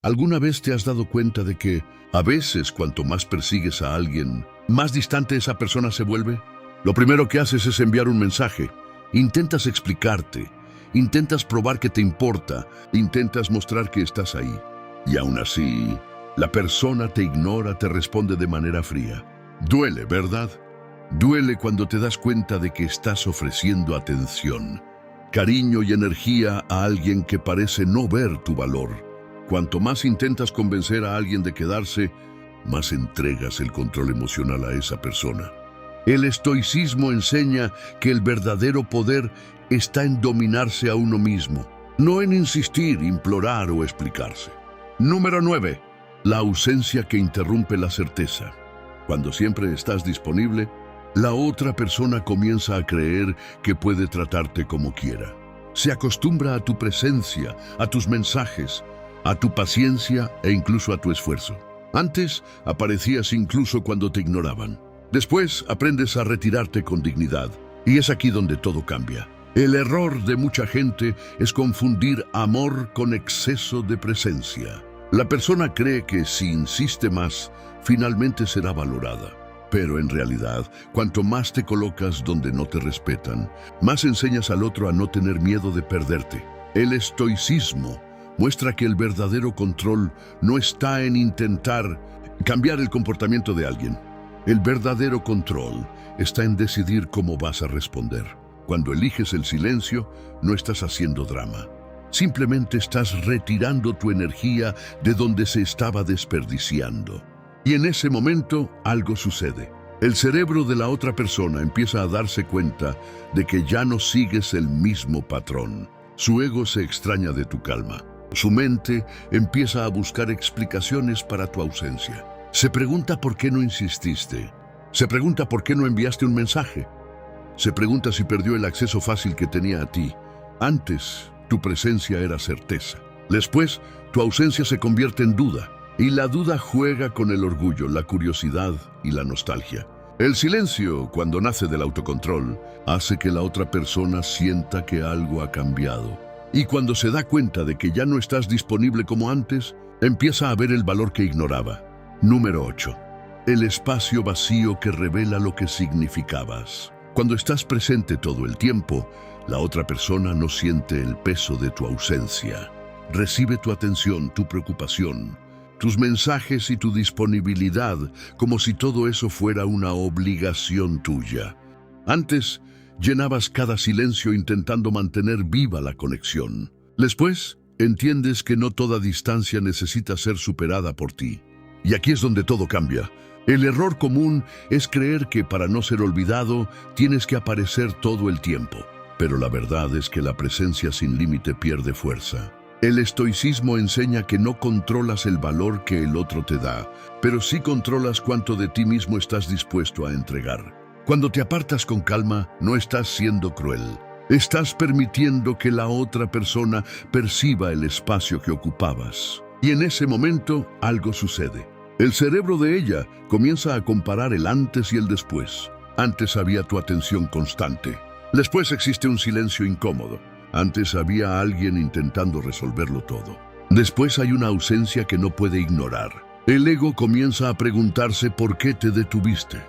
¿Alguna vez te has dado cuenta de que, a veces, cuanto más persigues a alguien, más distante esa persona se vuelve? Lo primero que haces es enviar un mensaje. Intentas explicarte, intentas probar que te importa, intentas mostrar que estás ahí. Y aún así, la persona te ignora, te responde de manera fría. Duele, ¿verdad? Duele cuando te das cuenta de que estás ofreciendo atención, cariño y energía a alguien que parece no ver tu valor. Cuanto más intentas convencer a alguien de quedarse, más entregas el control emocional a esa persona. El estoicismo enseña que el verdadero poder está en dominarse a uno mismo, no en insistir, implorar o explicarse. Número 9. La ausencia que interrumpe la certeza. Cuando siempre estás disponible, la otra persona comienza a creer que puede tratarte como quiera. Se acostumbra a tu presencia, a tus mensajes, a tu paciencia e incluso a tu esfuerzo. Antes aparecías incluso cuando te ignoraban. Después aprendes a retirarte con dignidad. Y es aquí donde todo cambia. El error de mucha gente es confundir amor con exceso de presencia. La persona cree que si insiste más, finalmente será valorada. Pero en realidad, cuanto más te colocas donde no te respetan, más enseñas al otro a no tener miedo de perderte. El estoicismo muestra que el verdadero control no está en intentar cambiar el comportamiento de alguien. El verdadero control está en decidir cómo vas a responder. Cuando eliges el silencio, no estás haciendo drama. Simplemente estás retirando tu energía de donde se estaba desperdiciando. Y en ese momento, algo sucede. El cerebro de la otra persona empieza a darse cuenta de que ya no sigues el mismo patrón. Su ego se extraña de tu calma. Su mente empieza a buscar explicaciones para tu ausencia. Se pregunta por qué no insististe. Se pregunta por qué no enviaste un mensaje. Se pregunta si perdió el acceso fácil que tenía a ti. Antes, tu presencia era certeza. Después, tu ausencia se convierte en duda. Y la duda juega con el orgullo, la curiosidad y la nostalgia. El silencio, cuando nace del autocontrol, hace que la otra persona sienta que algo ha cambiado. Y cuando se da cuenta de que ya no estás disponible como antes, empieza a ver el valor que ignoraba. Número 8. El espacio vacío que revela lo que significabas. Cuando estás presente todo el tiempo, la otra persona no siente el peso de tu ausencia. Recibe tu atención, tu preocupación, tus mensajes y tu disponibilidad, como si todo eso fuera una obligación tuya. Antes, llenabas cada silencio intentando mantener viva la conexión. Después, entiendes que no toda distancia necesita ser superada por ti. Y aquí es donde todo cambia. El error común es creer que para no ser olvidado, tienes que aparecer todo el tiempo. Pero la verdad es que la presencia sin límite pierde fuerza. El estoicismo enseña que no controlas el valor que el otro te da, pero sí controlas cuánto de ti mismo estás dispuesto a entregar. Cuando te apartas con calma, no estás siendo cruel. Estás permitiendo que la otra persona perciba el espacio que ocupabas. Y en ese momento, algo sucede. El cerebro de ella comienza a comparar el antes y el después. Antes había tu atención constante. Después existe un silencio incómodo. Antes había alguien intentando resolverlo todo. Después hay una ausencia que no puede ignorar. El ego comienza a preguntarse por qué te detuviste.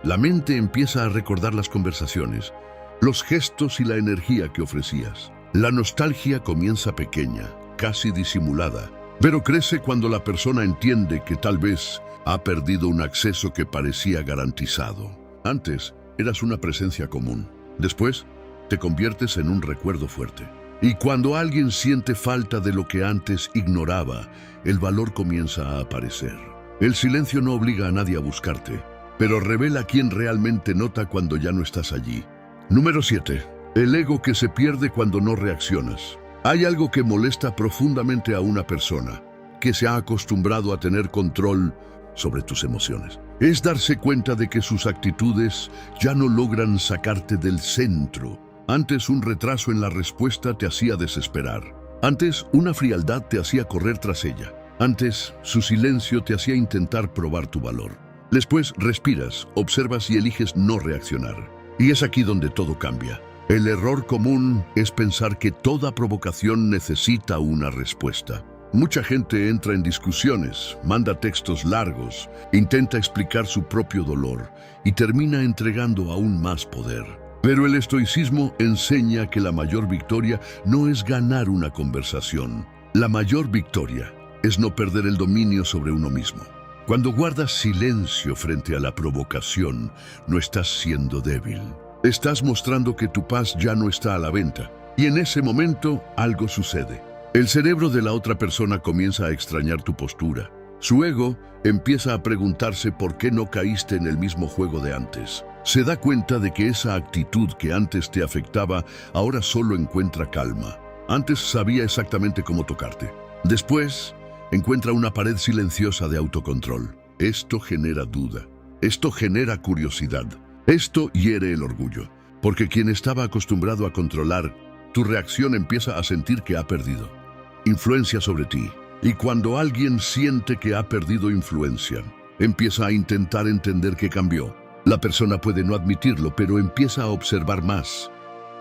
La mente empieza a recordar las conversaciones, los gestos y la energía que ofrecías. La nostalgia comienza pequeña, casi disimulada, pero crece cuando la persona entiende que tal vez ha perdido un acceso que parecía garantizado. Antes eras una presencia común. Después, te conviertes en un recuerdo fuerte. Y cuando alguien siente falta de lo que antes ignoraba, el valor comienza a aparecer. El silencio no obliga a nadie a buscarte, pero revela quién realmente nota cuando ya no estás allí. Número 7. El ego que se pierde cuando no reaccionas. Hay algo que molesta profundamente a una persona, que se ha acostumbrado a tener control sobre tus emociones. Es darse cuenta de que sus actitudes ya no logran sacarte del centro. Antes un retraso en la respuesta te hacía desesperar. Antes una frialdad te hacía correr tras ella. Antes su silencio te hacía intentar probar tu valor. Después respiras, observas y eliges no reaccionar. Y es aquí donde todo cambia. El error común es pensar que toda provocación necesita una respuesta. Mucha gente entra en discusiones, manda textos largos, intenta explicar su propio dolor y termina entregando aún más poder. Pero el estoicismo enseña que la mayor victoria no es ganar una conversación. La mayor victoria es no perder el dominio sobre uno mismo. Cuando guardas silencio frente a la provocación, no estás siendo débil. Estás mostrando que tu paz ya no está a la venta. Y en ese momento algo sucede. El cerebro de la otra persona comienza a extrañar tu postura. Su ego empieza a preguntarse por qué no caíste en el mismo juego de antes. Se da cuenta de que esa actitud que antes te afectaba ahora solo encuentra calma. Antes sabía exactamente cómo tocarte. Después encuentra una pared silenciosa de autocontrol. Esto genera duda. Esto genera curiosidad. Esto hiere el orgullo. Porque quien estaba acostumbrado a controlar, tu reacción empieza a sentir que ha perdido influencia sobre ti. Y cuando alguien siente que ha perdido influencia, empieza a intentar entender que cambió. La persona puede no admitirlo, pero empieza a observar más.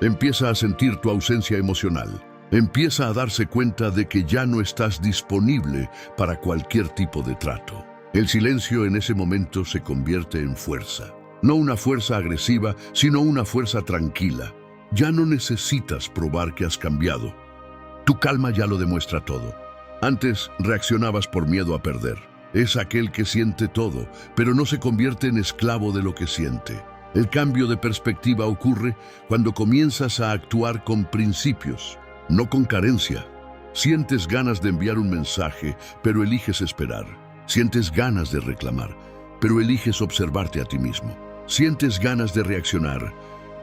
Empieza a sentir tu ausencia emocional. Empieza a darse cuenta de que ya no estás disponible para cualquier tipo de trato. El silencio en ese momento se convierte en fuerza. No una fuerza agresiva, sino una fuerza tranquila. Ya no necesitas probar que has cambiado. Tu calma ya lo demuestra todo. Antes reaccionabas por miedo a perder. Es aquel que siente todo, pero no se convierte en esclavo de lo que siente. El cambio de perspectiva ocurre cuando comienzas a actuar con principios, no con carencia. Sientes ganas de enviar un mensaje, pero eliges esperar. Sientes ganas de reclamar, pero eliges observarte a ti mismo. Sientes ganas de reaccionar,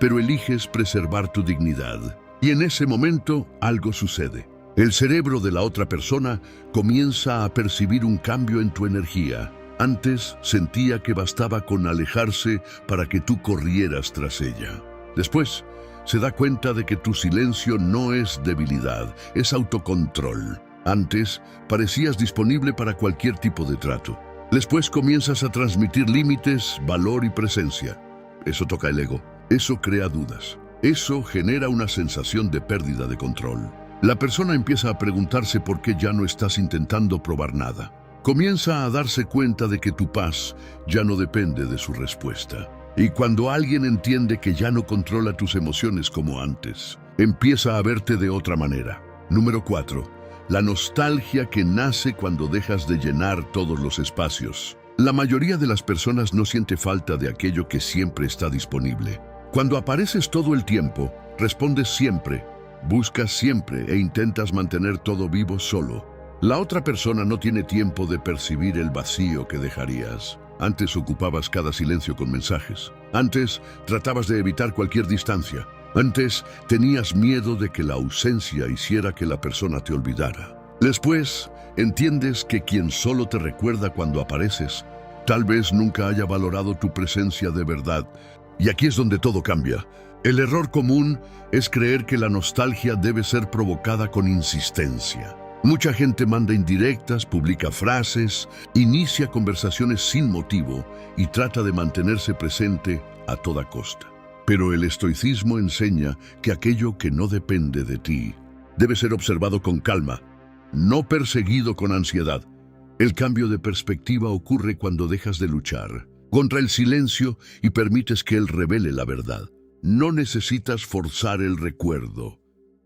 pero eliges preservar tu dignidad. Y en ese momento algo sucede. El cerebro de la otra persona comienza a percibir un cambio en tu energía. Antes sentía que bastaba con alejarse para que tú corrieras tras ella. Después se da cuenta de que tu silencio no es debilidad, es autocontrol. Antes parecías disponible para cualquier tipo de trato. Después comienzas a transmitir límites, valor y presencia. Eso toca el ego. Eso crea dudas. Eso genera una sensación de pérdida de control. La persona empieza a preguntarse por qué ya no estás intentando probar nada. Comienza a darse cuenta de que tu paz ya no depende de su respuesta. Y cuando alguien entiende que ya no controla tus emociones como antes, empieza a verte de otra manera. Número 4. La nostalgia que nace cuando dejas de llenar todos los espacios. La mayoría de las personas no siente falta de aquello que siempre está disponible. Cuando apareces todo el tiempo, respondes siempre, buscas siempre e intentas mantener todo vivo solo. La otra persona no tiene tiempo de percibir el vacío que dejarías. Antes ocupabas cada silencio con mensajes. Antes tratabas de evitar cualquier distancia. Antes tenías miedo de que la ausencia hiciera que la persona te olvidara. Después entiendes que quien solo te recuerda cuando apareces, tal vez nunca haya valorado tu presencia de verdad. Y aquí es donde todo cambia. El error común es creer que la nostalgia debe ser provocada con insistencia. Mucha gente manda indirectas, publica frases, inicia conversaciones sin motivo y trata de mantenerse presente a toda costa. Pero el estoicismo enseña que aquello que no depende de ti debe ser observado con calma, no perseguido con ansiedad. El cambio de perspectiva ocurre cuando dejas de luchar contra el silencio y permites que él revele la verdad. No necesitas forzar el recuerdo.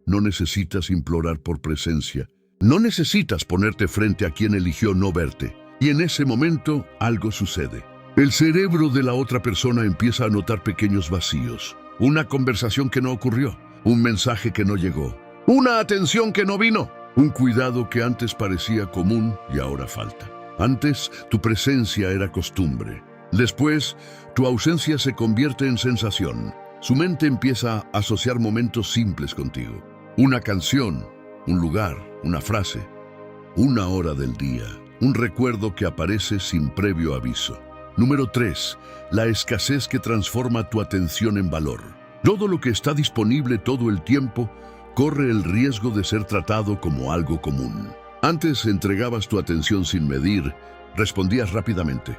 No necesitas implorar por presencia. No necesitas ponerte frente a quien eligió no verte. Y en ese momento algo sucede. El cerebro de la otra persona empieza a notar pequeños vacíos. Una conversación que no ocurrió. Un mensaje que no llegó. Una atención que no vino. Un cuidado que antes parecía común y ahora falta. Antes tu presencia era costumbre. Después, tu ausencia se convierte en sensación. Su mente empieza a asociar momentos simples contigo. Una canción, un lugar, una frase, una hora del día, un recuerdo que aparece sin previo aviso. Número 3. La escasez que transforma tu atención en valor. Todo lo que está disponible todo el tiempo corre el riesgo de ser tratado como algo común. Antes entregabas tu atención sin medir, respondías rápidamente.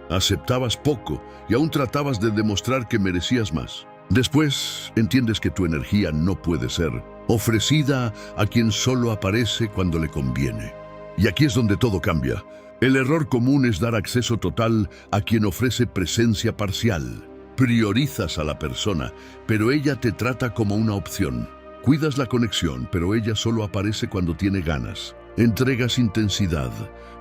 Aceptabas poco y aún tratabas de demostrar que merecías más. Después entiendes que tu energía no puede ser ofrecida a quien solo aparece cuando le conviene. Y aquí es donde todo cambia. El error común es dar acceso total a quien ofrece presencia parcial. Priorizas a la persona, pero ella te trata como una opción. Cuidas la conexión, pero ella solo aparece cuando tiene ganas. Entregas intensidad,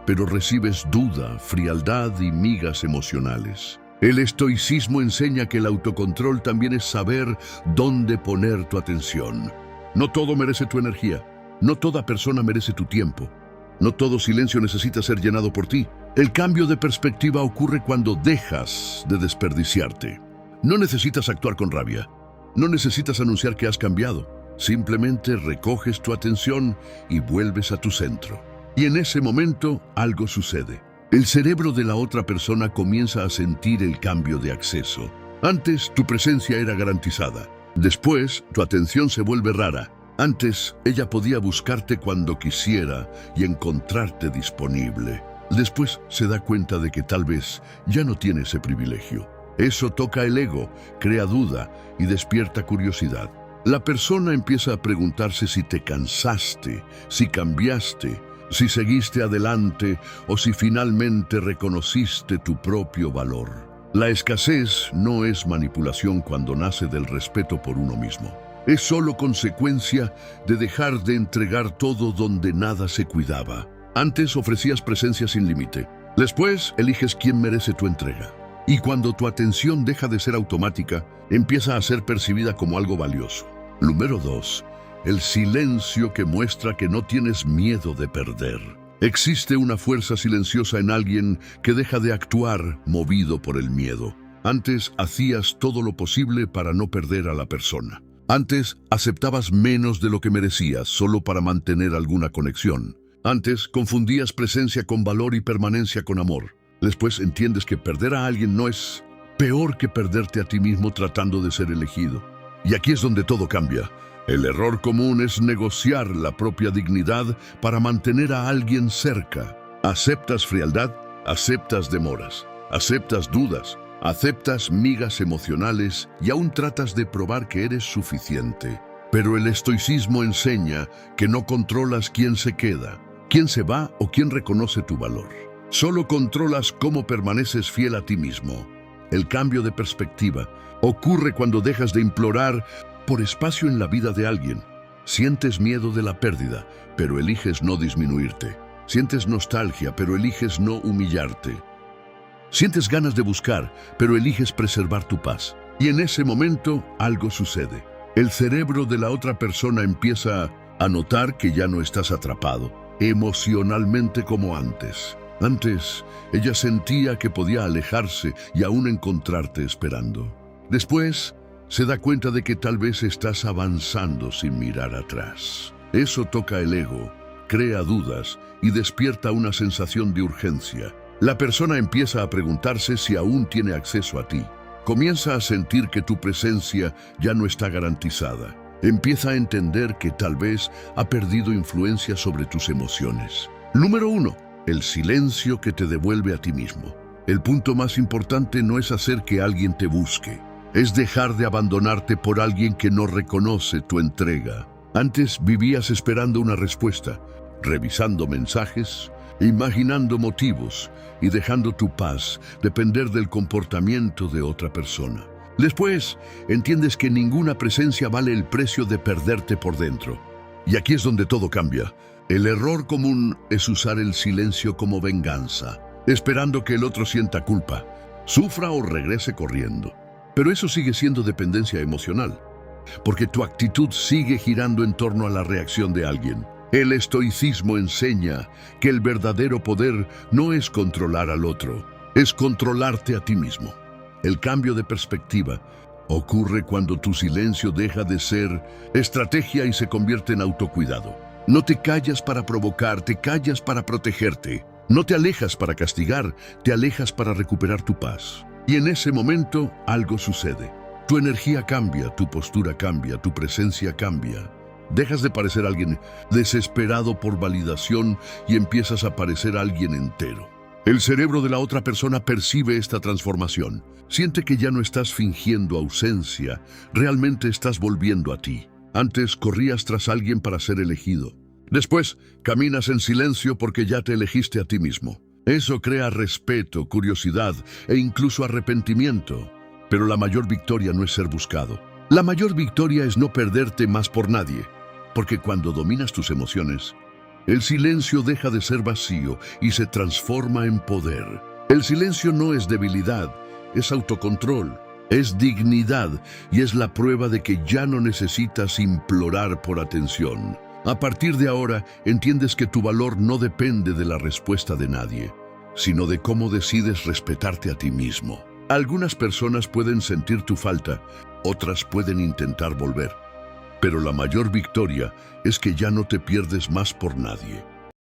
pero recibes duda, frialdad y migas emocionales. El estoicismo enseña que el autocontrol también es saber dónde poner tu atención. No todo merece tu energía. No toda persona merece tu tiempo. No todo silencio necesita ser llenado por ti. El cambio de perspectiva ocurre cuando dejas de desperdiciarte. No necesitas actuar con rabia. No necesitas anunciar que has cambiado. Simplemente recoges tu atención y vuelves a tu centro. Y en ese momento algo sucede. El cerebro de la otra persona comienza a sentir el cambio de acceso. Antes tu presencia era garantizada. Después tu atención se vuelve rara. Antes, ella podía buscarte cuando quisiera y encontrarte disponible. Después se da cuenta de que tal vez ya no tiene ese privilegio. Eso toca el ego, crea duda y despierta curiosidad. La persona empieza a preguntarse si te cansaste, si cambiaste, si seguiste adelante o si finalmente reconociste tu propio valor. La escasez no es manipulación cuando nace del respeto por uno mismo. Es solo consecuencia de dejar de entregar todo donde nada se cuidaba. Antes ofrecías presencia sin límite. Después eliges quién merece tu entrega. Y cuando tu atención deja de ser automática, empieza a ser percibida como algo valioso. Número 2. El silencio que muestra que no tienes miedo de perder. Existe una fuerza silenciosa en alguien que deja de actuar movido por el miedo. Antes hacías todo lo posible para no perder a la persona. Antes aceptabas menos de lo que merecías solo para mantener alguna conexión. Antes confundías presencia con valor y permanencia con amor. Después entiendes que perder a alguien no es peor que perderte a ti mismo tratando de ser elegido. Y aquí es donde todo cambia. El error común es negociar la propia dignidad para mantener a alguien cerca. Aceptas frialdad, aceptas demoras, aceptas dudas. Aceptas migas emocionales y aún tratas de probar que eres suficiente. Pero el estoicismo enseña que no controlas quién se queda, quién se va o quién reconoce tu valor. Solo controlas cómo permaneces fiel a ti mismo. El cambio de perspectiva ocurre cuando dejas de implorar por espacio en la vida de alguien. Sientes miedo de la pérdida, pero eliges no disminuirte. Sientes nostalgia, pero eliges no humillarte. Sientes ganas de buscar, pero eliges preservar tu paz. Y en ese momento algo sucede. El cerebro de la otra persona empieza a notar que ya no estás atrapado emocionalmente como antes. Antes, ella sentía que podía alejarse y aún encontrarte esperando. Después, se da cuenta de que tal vez estás avanzando sin mirar atrás. Eso toca el ego, crea dudas y despierta una sensación de urgencia. La persona empieza a preguntarse si aún tiene acceso a ti. Comienza a sentir que tu presencia ya no está garantizada. Empieza a entender que tal vez ha perdido influencia sobre tus emociones. Número 1. El silencio que te devuelve a ti mismo. El punto más importante no es hacer que alguien te busque. Es dejar de abandonarte por alguien que no reconoce tu entrega. Antes vivías esperando una respuesta, revisando mensajes, imaginando motivos y dejando tu paz depender del comportamiento de otra persona. Después, entiendes que ninguna presencia vale el precio de perderte por dentro. Y aquí es donde todo cambia. El error común es usar el silencio como venganza, esperando que el otro sienta culpa, sufra o regrese corriendo. Pero eso sigue siendo dependencia emocional, porque tu actitud sigue girando en torno a la reacción de alguien. El estoicismo enseña que el verdadero poder no es controlar al otro, es controlarte a ti mismo. El cambio de perspectiva ocurre cuando tu silencio deja de ser estrategia y se convierte en autocuidado. No te callas para provocar, te callas para protegerte. No te alejas para castigar, te alejas para recuperar tu paz. Y en ese momento algo sucede. Tu energía cambia, tu postura cambia, tu presencia cambia. Dejas de parecer alguien desesperado por validación y empiezas a parecer alguien entero. El cerebro de la otra persona percibe esta transformación. Siente que ya no estás fingiendo ausencia, realmente estás volviendo a ti. Antes corrías tras alguien para ser elegido. Después, caminas en silencio porque ya te elegiste a ti mismo. Eso crea respeto, curiosidad e incluso arrepentimiento. Pero la mayor victoria no es ser buscado. La mayor victoria es no perderte más por nadie. Porque cuando dominas tus emociones, el silencio deja de ser vacío y se transforma en poder. El silencio no es debilidad, es autocontrol, es dignidad y es la prueba de que ya no necesitas implorar por atención. A partir de ahora, entiendes que tu valor no depende de la respuesta de nadie, sino de cómo decides respetarte a ti mismo. Algunas personas pueden sentir tu falta, otras pueden intentar volver. Pero la mayor victoria es que ya no te pierdes más por nadie.